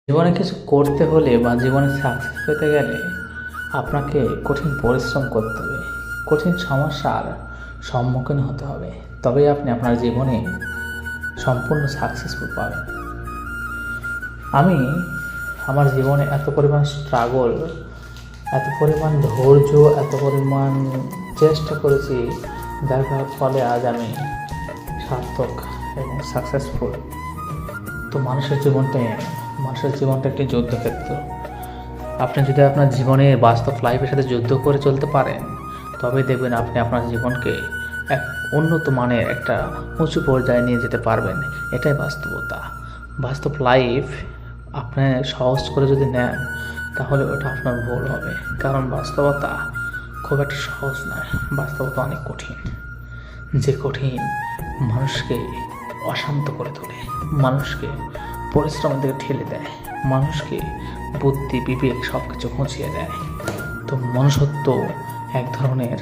জীবনে কিছু করতে হলে বা জীবনে সাকসেস পেতে গেলে আপনাকে কঠিন পরিশ্রম করতে হবে, কঠিন সমস্যার সম্মুখীন হতে হবে, তবেই আপনি আপনার জীবনে সম্পূর্ণ সাকসেসফুল পাবেন। আমি আমার জীবনে এত পরিমাণ স্ট্রাগল, এত পরিমাণ ধৈর্য, এত পরিমাণ চেষ্টা করেছি, যার ফলে আজ আমি সার্থক এবং সাকসেসফুল। তো মানুষের জীবনটা একটি যুদ্ধক্ষেত্র। আপনি যদি আপনার জীবনে বাস্তব লাইফের সাথে যুদ্ধ করে চলতে পারেন, তবেই দেখবেন আপনি আপনার জীবনকে এক উন্নত মানের একটা উঁচু পর্যায়ে নিয়ে যেতে পারবেন। এটাই বাস্তবতা। বাস্তব লাইফ আপনি সহজ করে যদি নেন, তাহলে ওটা আপনার ভুল হবে। কারণ বাস্তবতা খুব একটা সহজ নয়, বাস্তবতা অনেক কঠিন। যে কঠিন মানুষকে অশান্ত করে তোলে, মানুষকে পরিশ্রমের দিকে ঠেলে দেয়, মানুষকে বুদ্ধি বিবেক সব কিছু ঘুঁচিয়ে দেয়। তো মনুষ্যত্ব এক ধরনের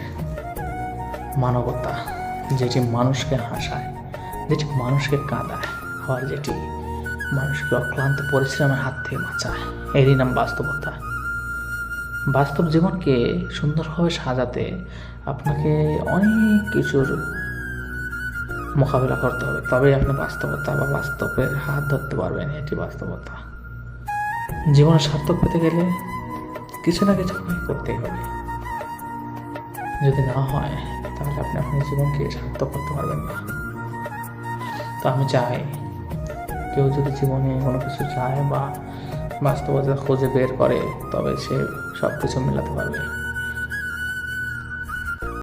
মানবতা, যেটি মানুষকে হাসায়, যেটি মানুষকে কাঁদায়, আবার যেটি মানুষকে অক্লান্ত পরিশ্রমের হাত থেকে বাঁচায়। এরই নাম বাস্তবতা। বাস্তব জীবনকে সুন্দরভাবে সাজাতে আপনাকে অনেক কিছুর মোকাবিলা করতে হবে, তবেই আপনি বাস্তবতা বা বাস্তবের হাত ধরতে পারবেন। এটি বাস্তবতা। জীবনে সার্থক পেতে গেলে কিছু না কিছু আপনাকে করতেই হবে। যদি না হয়, তাহলে আপনি আপনার জীবনকে সার্থক করতে পারবেন না। তো আমি চাই, কেউ যদি জীবনে কোনো কিছু চায় বা বাস্তবতা খুঁজে বের করে, তবে সে সব কিছু মেলাতে পারবে।